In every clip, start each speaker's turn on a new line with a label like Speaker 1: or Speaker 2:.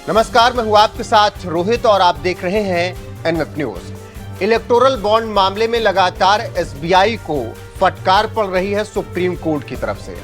Speaker 1: नमस्कार, मैं हूं आपके साथ रोहित और आप देख रहे हैं एनवेब न्यूज। इलेक्टोरल बॉन्ड मामले में लगातार एसबीआई को फटकार पड़ रही है सुप्रीम कोर्ट की तरफ से।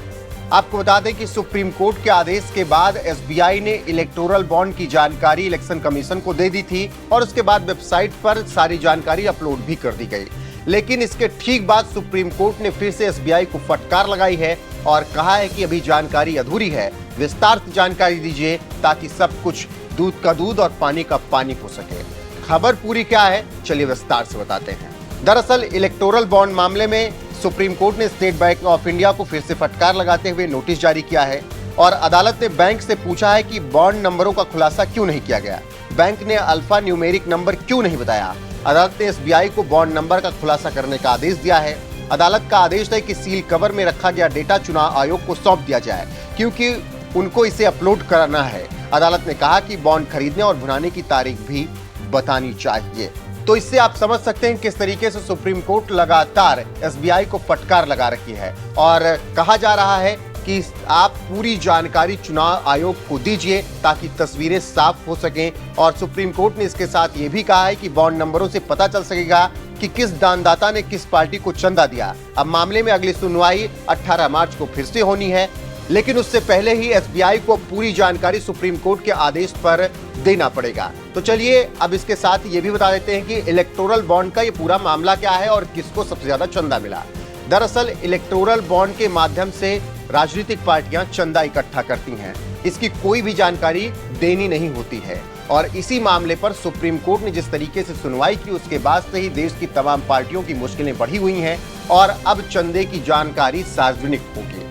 Speaker 1: आपको बता दें कि सुप्रीम कोर्ट के आदेश के बाद एसबीआई ने इलेक्टोरल बॉन्ड की जानकारी इलेक्शन कमीशन को दे दी थी और उसके बाद वेबसाइट पर सारी जानकारी अपलोड भी कर दी गई। लेकिन इसके ठीक बाद सुप्रीम कोर्ट ने फिर से एसबीआई को फटकार लगाई है और कहा है कि अभी जानकारी अधूरी है, विस्तार से जानकारी दीजिए ताकि सब कुछ दूध का दूध और पानी का पानी हो सके। खबर पूरी क्या है, चलिए विस्तार से बताते हैं। दरअसल इलेक्टोरल बॉन्ड मामले में सुप्रीम कोर्ट ने स्टेट बैंक ऑफ इंडिया को फिर से फटकार लगाते हुए नोटिस जारी किया है और अदालत ने बैंक से पूछा है कि बॉन्ड नंबरों का खुलासा क्यों नहीं किया गया, बैंक ने अल्फा न्यूमेरिक नंबर क्यों नहीं बताया। अदालत ने एसबीआई को बॉन्ड नंबर का खुलासा करने का आदेश दिया है। अदालत का आदेश है कि सील कवर में रखा गया डेटा चुनाव आयोग को सौंप दिया जाए क्योंकि उनको इसे अपलोड कराना है। अदालत ने कहा कि बॉन्ड खरीदने और भुनाने की तारीख भी बतानी चाहिए। तो इससे आप समझ सकते हैं किस तरीके से सुप्रीम कोर्ट लगातार एसबीआई को फटकार लगा रखी है और कहा जा रहा है कि आप पूरी जानकारी चुनाव आयोग को दीजिए ताकि तस्वीरें साफ हो सकें। और सुप्रीम कोर्ट ने इसके साथ ये भी कहा है कि बॉन्ड नंबरों से पता चल सकेगा कि किस दानदाता ने किस पार्टी को चंदा दिया। अब मामले में अगली सुनवाई 18 मार्च को फिर से होनी है, लेकिन उससे पहले ही एसबीआई को पूरी जानकारी सुप्रीम कोर्ट के आदेश पर देना पड़ेगा। तो चलिए अब इसके साथ ये भी बता देते हैं कि इलेक्टोरल बॉन्ड का ये पूरा मामला क्या है और किसको सबसे ज्यादा चंदा मिला। दरअसल इलेक्टोरल बॉन्ड के माध्यम से राजनीतिक पार्टियां चंदा इकट्ठा करती हैं, इसकी कोई भी जानकारी देनी नहीं होती है। और इसी मामले पर सुप्रीम कोर्ट ने जिस तरीके से सुनवाई की उसके बाद से ही देश की तमाम पार्टियों की मुश्किलें बढ़ी हुई हैं और अब चंदे की जानकारी सार्वजनिक होगी।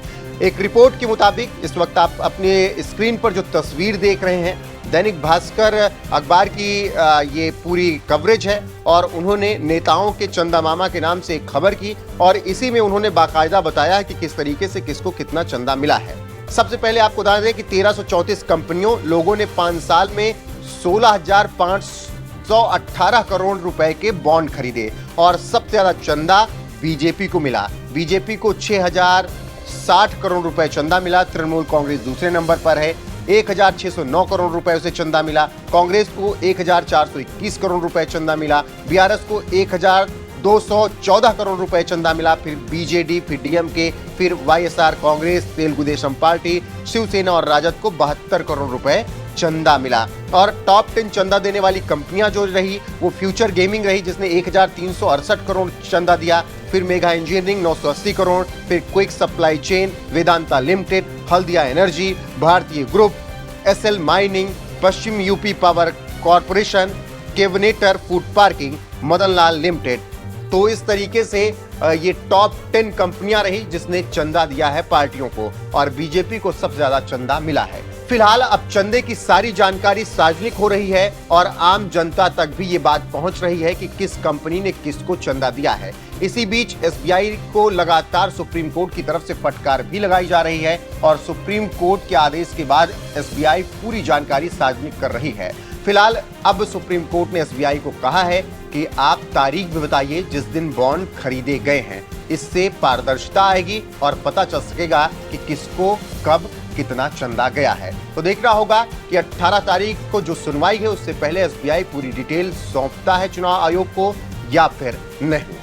Speaker 1: एक रिपोर्ट के मुताबिक इस वक्त आप अपने स्क्रीन पर जो तस्वीर देख रहे हैं, दैनिक भास्कर अखबार की ये पूरी कवरेज है और उन्होंने नेताओं के चंदा मामा के नाम से एक खबर की और इसी में उन्होंने बाकायदा बताया कि किस तरीके से किसको कितना चंदा मिला है। सबसे पहले आपको बता दें कि 1334 कंपनियों लोगों ने 5 साल में 16,518 करोड़ रुपए के बॉन्ड खरीदे और सबसे ज्यादा चंदा बीजेपी को मिला। बीजेपी को 6,060 करोड़ रुपए चंदा मिला। तृणमूल कांग्रेस दूसरे नंबर पर है, 1,609 करोड़ रुपए उसे चंदा मिला। कांग्रेस को 1,421 करोड़ रुपए चंदा मिला। बीआरएस को 1,214 करोड़ रुपए चंदा मिला। फिर बीजेडी, फिर डीएमके, फिर वाईएसआर कांग्रेस, तेलुगु देशम पार्टी, शिवसेना और राजद को 72 करोड़ रुपए चंदा मिला। और टॉप 10 चंदा देने वाली कंपनियां जो रही वो फ्यूचर गेमिंग रही जिसने 1,368 करोड़ चंदा दिया। फिर मेगा इंजीनियरिंग 980 करोड़, फिर quick supply chain, Vedanta limited, Haldia energy, Bharatiya group, SL mining, Paschim UP power corporation, Keventer food parking, Madanlal limited. तो इस तरीके से ये टॉप 10 कंपनियां रही जिसने चंदा दिया है पार्टियों को और बीजेपी को सबसे ज्यादा चंदा मिला है। फिलहाल अब चंदे की सारी जानकारी सार्वजनिक हो रही है और आम जनता तक भी ये बात पहुंच रही है कि किस कंपनी ने किसको चंदा दिया है। इसी बीच एसबीआई को लगातार सुप्रीम कोर्ट की तरफ से फटकार भी लगाई जा रही है और सुप्रीम कोर्ट के आदेश के बाद एसबीआई पूरी जानकारी सार्वजनिक कर रही है। फिलहाल अब सुप्रीम कोर्ट ने एसबीआई को कहा है कि आप तारीख भी बताइए जिस दिन बॉन्ड खरीदे गए हैं, इससे पारदर्शिता आएगी और पता चल सकेगा कि किसको कब कितना चंदा गया है। तो देखना होगा कि 18 तारीख को जो सुनवाई है उससे पहले एसबीआई पूरी डिटेल सौंपता है चुनाव आयोग को या फिर नहीं।